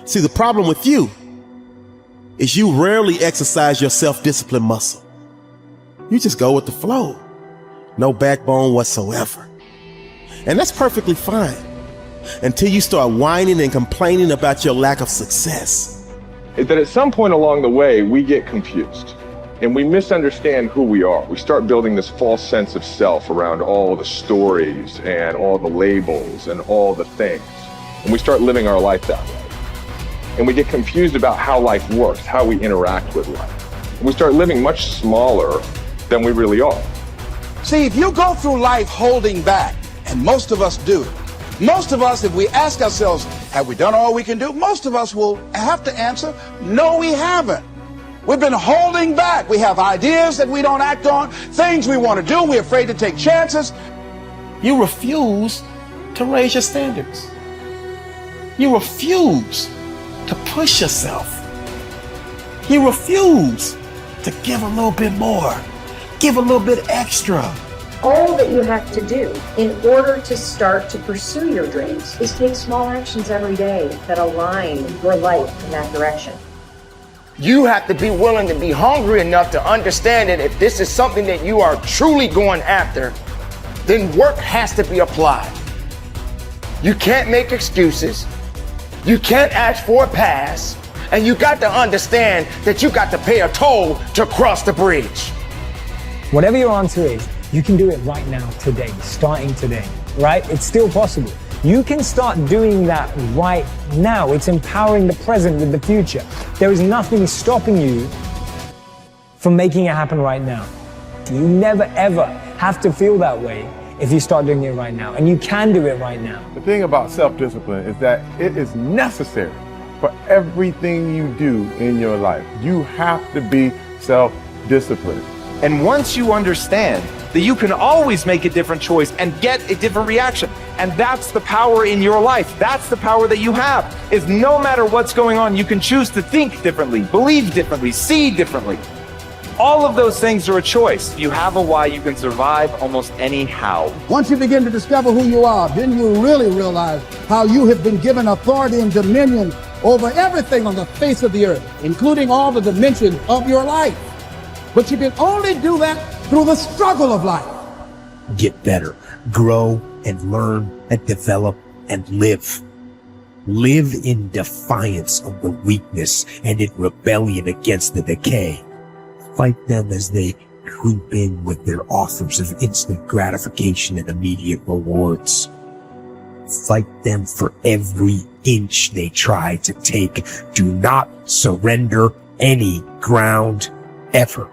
See, the problem with you is you rarely exercise your self-discipline muscle. You just go with the flow. No backbone whatsoever. And that's perfectly fine until you start whining and complaining about your lack of success. That at some point along the way, we get confused and we misunderstand who we are. We start building this false sense of self around all the stories and all the labels and all the things. And we start living our life that way. And we get confused about how life works, how we interact with life. And we start living much smaller than we really are. See, if you go through life holding back, and most of us do, most of us, if we ask ourselves, have we done all we can do? Most of us will have to answer, no, we haven't. We've been holding back. We have ideas that we don't act on, things we want to do. We're afraid to take chances. You refuse to raise your standards. You refuse to push yourself. You refuse to give a little bit more, give a little bit extra. All that you have to do in order to start to pursue your dreams is take small actions every day that align your life in that direction. You have to be willing to be hungry enough to understand that if this is something that you are truly going after, then work has to be applied. You can't make excuses. You can't ask for a pass. And you got to understand that you got to pay a toll to cross the bridge. Whatever your answer is, you can do it right now, today, starting today, right? It's still possible. You can start doing that right now. It's empowering the present with the future. There is nothing stopping you from making it happen right now. You never ever have to feel that way if you start doing it right now. And you can do it right now. The thing about self-discipline is that it is necessary for everything you do in your life. You have to be self-disciplined. And once you understand that you can always make a different choice and get a different reaction, and that's the power in your life. That's the power that you have, is no matter what's going on, you can choose to think differently, believe differently, see differently. All of those things are a choice. If you have a why, you can survive almost any how. Once you begin to discover who you are, then you really realize how you have been given authority and dominion over everything on the face of the earth, including all the dimensions of your life. But you can only do that through the struggle of life. Get better, grow and learn and develop and live. Live in defiance of the weakness and in rebellion against the decay. Fight them as they creep in with their offers of instant gratification and immediate rewards. Fight them for every inch they try to take. Do not surrender any ground ever.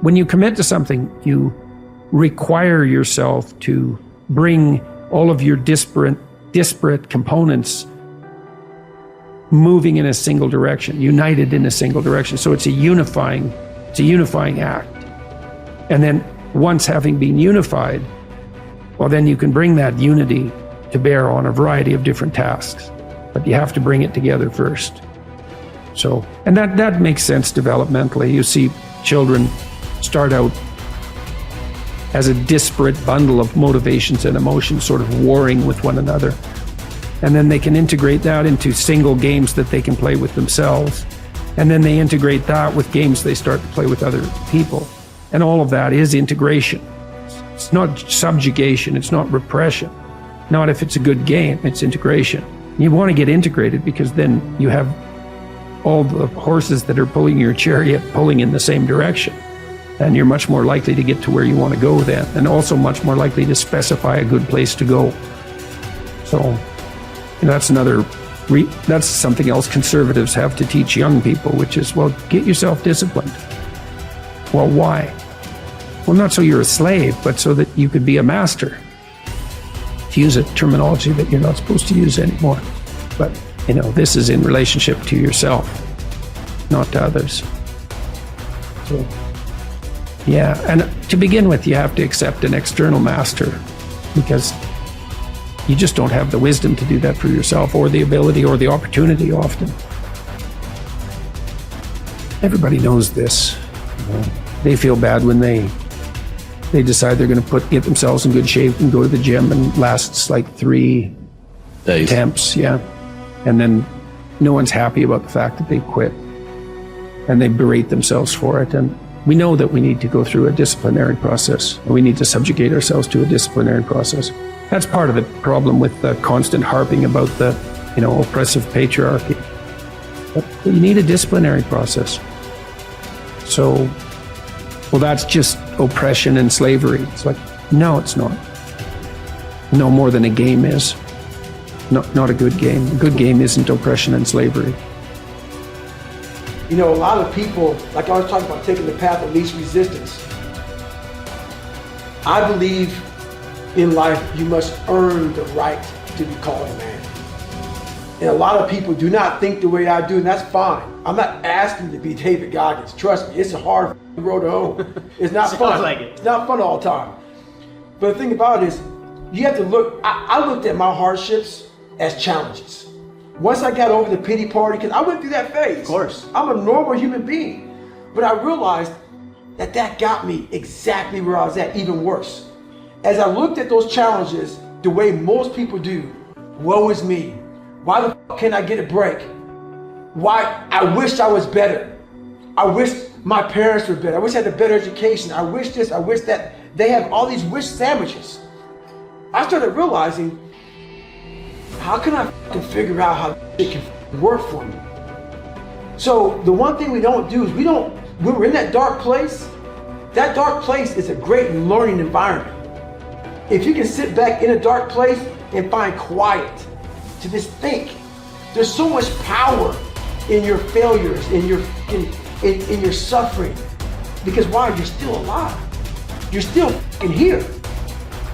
When you commit to something, you require yourself to bring all of your disparate components moving in a single direction, united in a single direction. So it's a unifying act. And then once having been unified, well, then you can bring that unity to bear on a variety of different tasks. But you have to bring it together first. So, and that makes sense developmentally. You see children start out as a disparate bundle of motivations and emotions sort of warring with one another. And then they can integrate that into single games that they can play with themselves. And then they integrate that with games they start to play with other people. And all of that is integration. It's not subjugation, it's not repression. Not if it's a good game, it's integration. You want to get integrated because then you have all the horses that are pulling your chariot pulling in the same direction. And you're much more likely to get to where you want to go then, and also much more likely to specify a good place to go. So that's something else conservatives have to teach young people, which is, well, get yourself disciplined. Well, why? Well, not so you're a slave, but so that you could be a master. To use a terminology that you're not supposed to use anymore. But, this is in relationship to yourself, not to others. So, yeah, and to begin with, you have to accept an external master because you just don't have the wisdom to do that for yourself, or the ability or the opportunity often. Everybody knows this. They feel bad when they decide they're going to get themselves in good shape and go to the gym, and lasts like 3 attempts, yeah. And then no one's happy about the fact that they quit. And they berate themselves for it. And we know that we need to go through a disciplinary process. And we need to subjugate ourselves to a disciplinary process. That's part of the problem with the constant harping about the, oppressive patriarchy. But you need a disciplinary process. So, well, that's just oppression and slavery. It's like, no, it's not. No more than a game is. Not a good game. A good game isn't oppression and slavery. A lot of people, like I was talking about, taking the path of least resistance. I believe in life you must earn the right to be called a man. And a lot of people do not think the way I do, and that's fine. I'm not asking you to be David Goggins. Trust me, it's a hard road to hoe. It's not fun. Like it. It's not fun all the time. But the thing about it is, you have to look, I looked at my hardships as challenges. Once I got over the pity party, because I went through that phase. Of course. I'm a normal human being. But I realized that got me exactly where I was at, even worse. As I looked at those challenges the way most people do, woe is me. Why the fuck can't I get a break? Why? I wish I was better. I wish my parents were better. I wish I had a better education. I wish this, I wish that. They have all these wish sandwiches. I started realizing, how can I figure out how it can work for me? So the one thing we don't do is when we're in that dark place is a great learning environment. If you can sit back in a dark place and find quiet to just think, there's so much power in your failures, in your suffering. Because why? You're still alive. You're still here.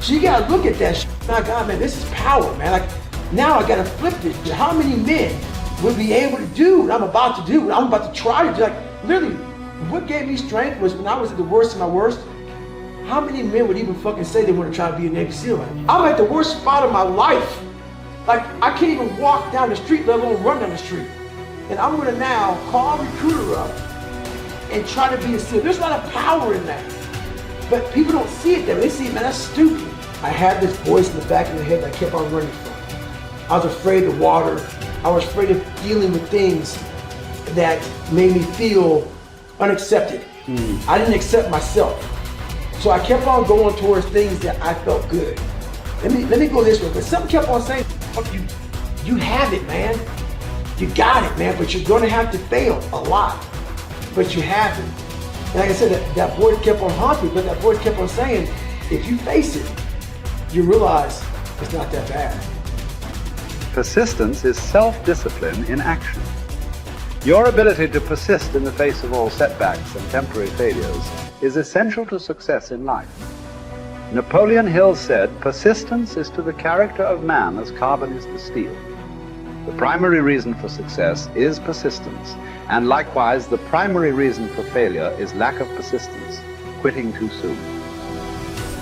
So you gotta look at that shit. My God, man, this is power, man. Like, now I gotta flip this. How many men would be able to do what I'm about to do, what I'm about to try to do? Like, literally, what gave me strength was when I was at the worst of my worst. How many men would even fucking say they want to try to be a Navy SEAL? I'm at the worst spot of my life. Like, I can't even walk down the street, let alone run down the street. And I'm gonna now call a recruiter up and try to be a SEAL. There's a lot of power in that. But people don't see it that way. They see, man, that's stupid. I had this voice in the back of my head that I kept on running from. I was afraid of water. I was afraid of dealing with things that made me feel unaccepted. I didn't accept myself. So I kept on going towards things that I felt good. Let me go this way, but something kept on saying, fuck you, you have it, man. You got it, man, but you're gonna have to fail a lot, but you have it. And like I said, that voice kept on haunting me, but that voice kept on saying, if you face it, you realize it's not that bad. Persistence is self-discipline in action. Your ability to persist in the face of all setbacks and temporary failures is essential to success in life. Napoleon Hill said, persistence is to the character of man as carbon is to steel. The primary reason for success is persistence, and likewise the primary reason for failure is lack of persistence, quitting too soon.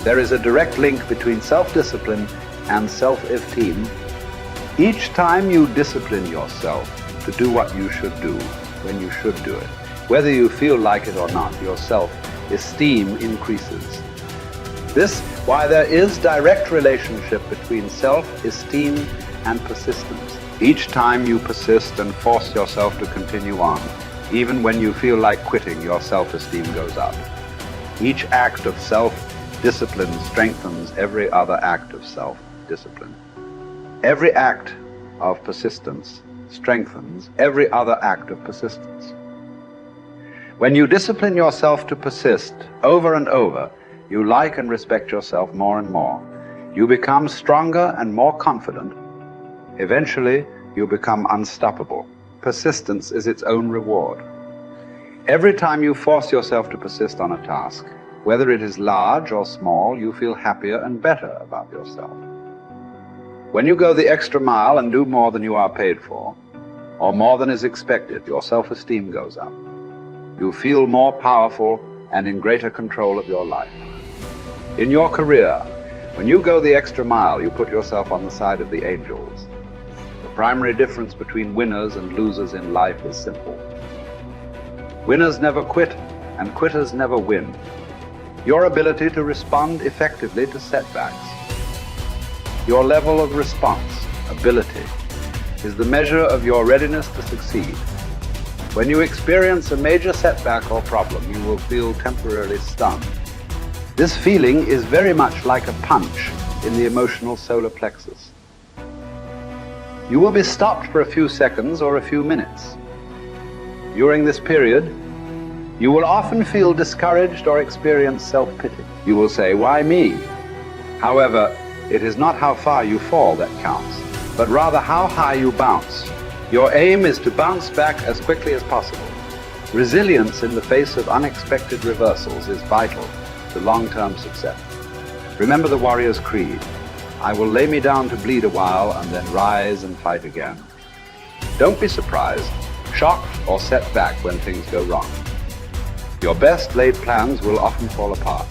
There is a direct link between self-discipline and self-esteem. Each time you discipline yourself to do what you should do when you should do it, whether you feel like it or not, your self-esteem increases. This, why there is direct relationship between self-esteem and persistence. Each time you persist and force yourself to continue on, even when you feel like quitting, your self-esteem goes up. Each act of self-discipline strengthens every other act of self-discipline. Every act of persistence strengthens every other act of persistence. When you discipline yourself to persist over and over, you like and respect yourself more and more. You become stronger and more confident. Eventually, you become unstoppable. Persistence is its own reward. Every time you force yourself to persist on a task, whether it is large or small, you feel happier and better about yourself. When you go the extra mile and do more than you are paid for, or more than is expected, your self-esteem goes up. You feel more powerful and in greater control of your life. In your career, when you go the extra mile, you put yourself on the side of the angels. The primary difference between winners and losers in life is simple. Winners never quit, and quitters never win. Your ability to respond effectively to setbacks, your level of response ability, is the measure of your readiness to succeed. When you experience a major setback or problem, you will feel temporarily stunned. This feeling is very much like a punch in the emotional solar plexus. You will be stopped for a few seconds or a few minutes. During this period, you will often feel discouraged or experience self-pity. You will say, "Why me?" However, it is not how far you fall that counts, but rather how high you bounce. Your aim is to bounce back as quickly as possible. Resilience in the face of unexpected reversals is vital to long-term success. Remember the warrior's creed: I will lay me down to bleed a while and then rise and fight again. Don't be surprised, shocked, or set back when things go wrong. Your best laid plans will often fall apart.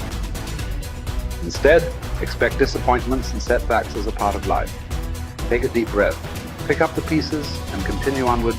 Instead, expect disappointments and setbacks as a part of life. Take a deep breath, pick up the pieces, and continue onward